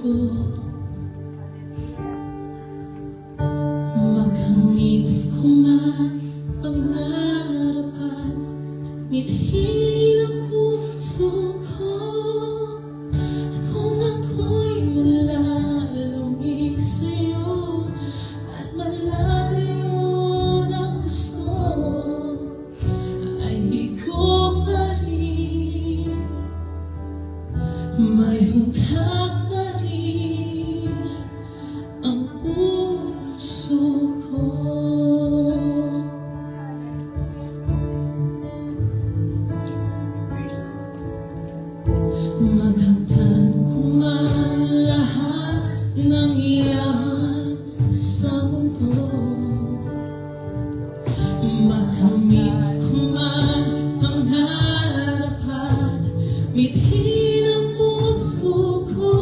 ko, makamit ko man pangarap at mithin ang puso ko. Kung ako'y malalamig sa'yo at malayo ng gusto, ay bigo pa rin, may hungkag pa rin ang puso ko. Maghamtan ko man lahat ng yaman sa mundo, makamit ko man pangarap at mithin ang puso ko.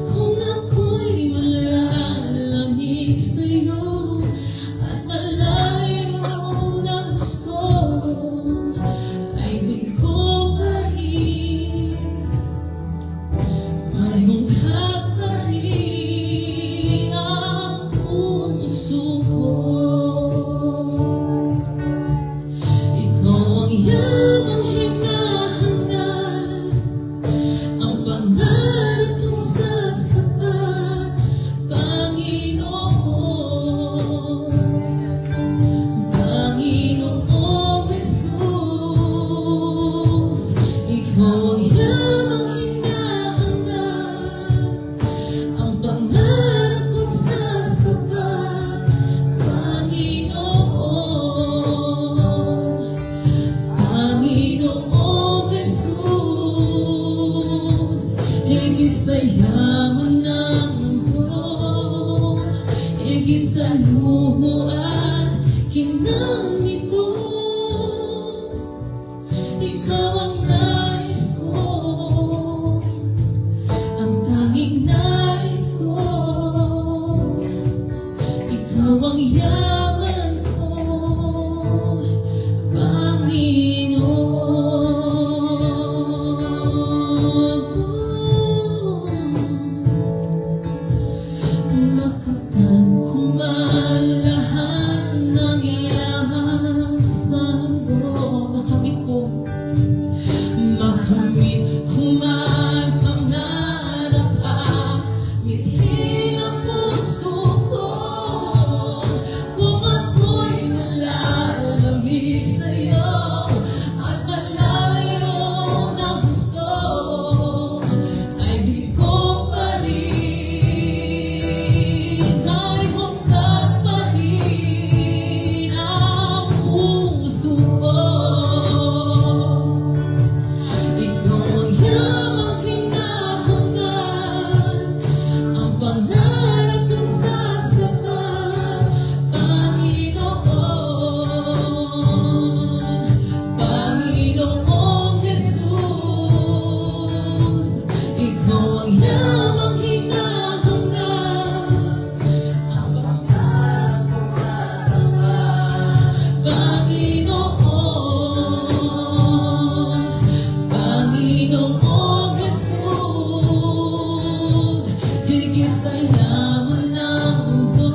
Kung ako'y malalamig sa'yo at malayo ng gusto, ay bigo pa rin, may hungkag pa rin ang puso ko. Ikaw ang yamang hinahanap, ang pangarap kong sasapat, Panginoon. Panginoong Jesus, ikaw ang yamang hinahanap, ang pangarap kong sasapat, Panginoon. Panginoong Jesus, higit sa yaman ng mundo, higit sa luho at kinang nito, ikaw ang nais ko, ang tanging nais ko. Ikaw ang yaman ko, Panginoon. Nakatan ko man lahat ng yaman sa mundo, makamit ko man pangarap at mithin ang puso ko. Kung ako'y malalamig sa'yo at malayo ng gusto, ay bigo pa rin, ay hungkag pa rin ang puso ko. Ikaw ang yamang hinahanap, ang pangarap kong sasapat, Panginoon. Panginoong Jesus, ikaw ang yamang hinahanap, ang pangarap kong sasapat, Panginoon. Panginoong Jesus, higit sa yaman ng mundo,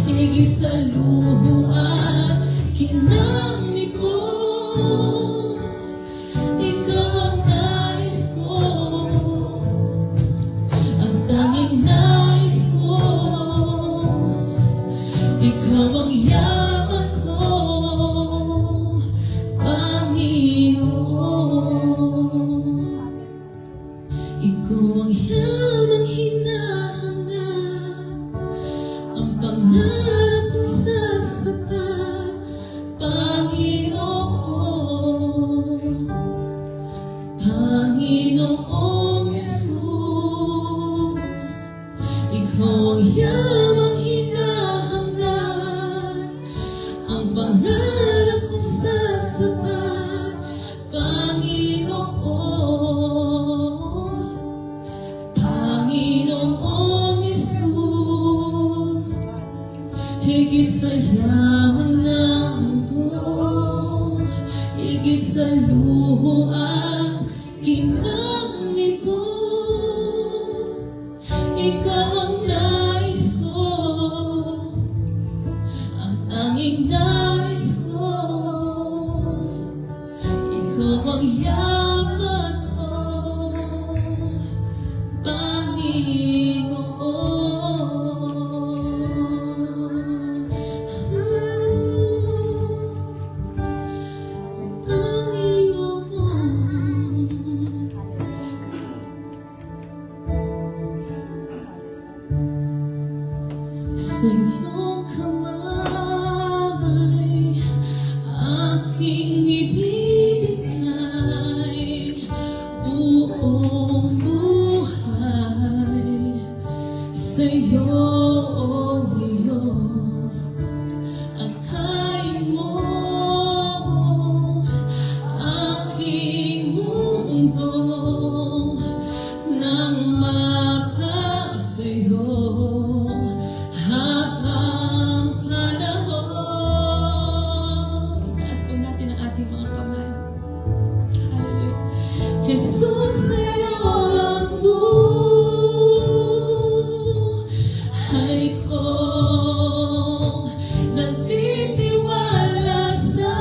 higit sa luho at kinang nito, ikaw ang nais ko, ang tanging nais ko. Ikaw ang yaman ko, Panginoon. Ikaw ang yamang hinahanap, ang pangarap kong sasapat, Panginoon. Panginoong Jesus, ikaw ang yamang hinahanap, ang pangarap kong sasapat, Panginoon. iyong kamay aking ibibigay buong buhay sa iyo, O Diyos. Akayin mo aking mundo nang mapasa'yo habang panahon. Itaas po natin ang ating mga kamay. Hallelujah. Jesus, sa'yo ang buhay ko. Nagtitiwala sa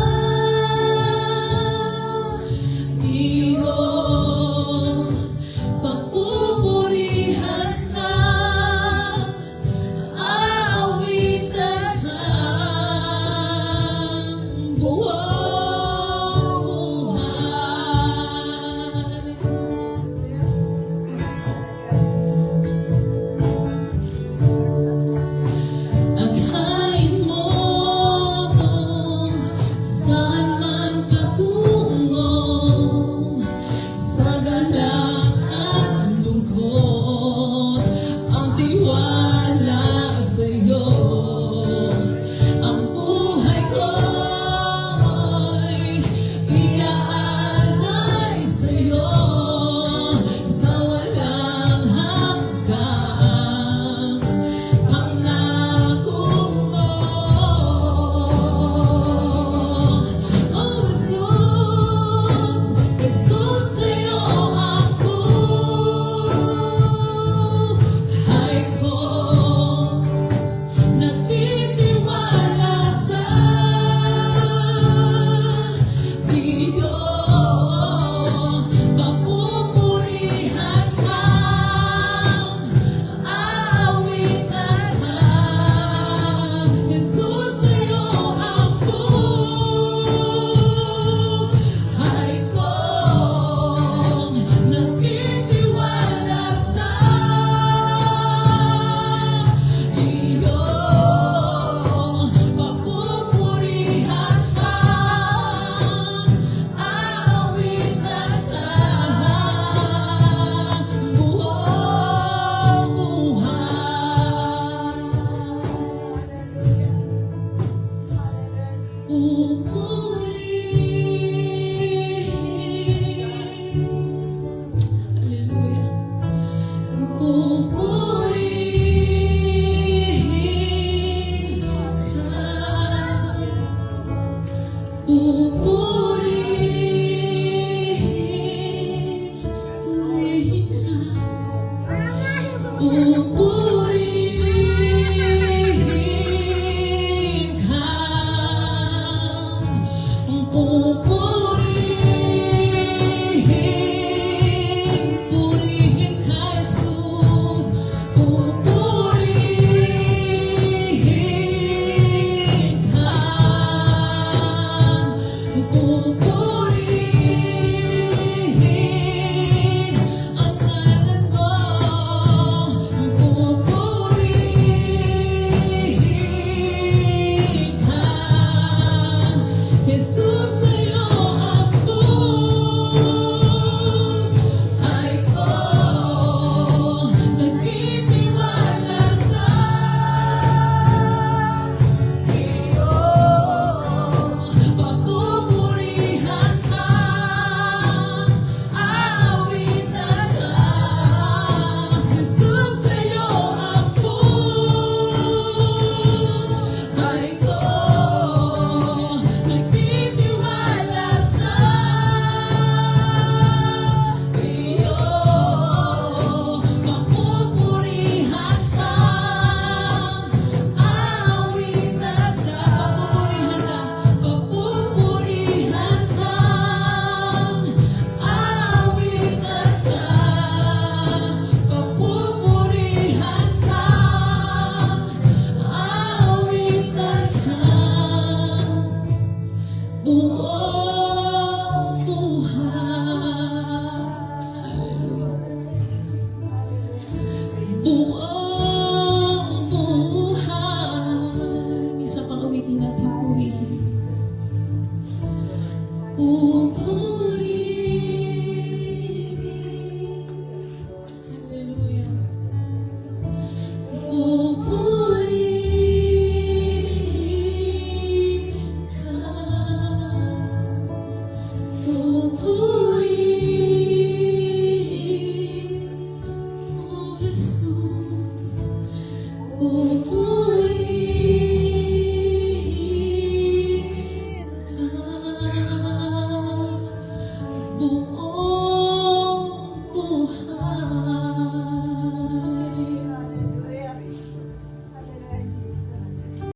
iyo. Papupurihan ka, aawitan ka buong buhay. Akayin mo saan man patungo, sa galak at lungkot, ang tiwala sa'yo. Ang buhay ko'y iaalay sa'yo sa walang hanggan. Pangako mo, oh Jesus, Jesus, sa'yo ang buhay ko. Nagtitiwala sa iyo. Papupurihan ka, aawitan ka. Jesus, sa'yo ang buhay ko. Nagtitiwala sa iyo. Papupurihan ka, aawitan ka buong buhay. Hallelujah. Pupurihin ka, pupurihin ka, pupurihin ka, purihin ka, Jesus. Pupurihin ka, pupurihin ang kalan mo. Pupurihin ka, Jesus, sa'yo ang buhay ko. Nagtitiwala sa iyo. Papupurihan ka, aawitan ka. Jesus, sa'yo ang buhay ko. Nagtitiwala sa iyo. Papupurihan ka, aawitan ka. Papupurihan ka, aawitan ka. Papupurihan ka, aawitan ka buong buhay. Buong buhay. pupurihin ka. Buong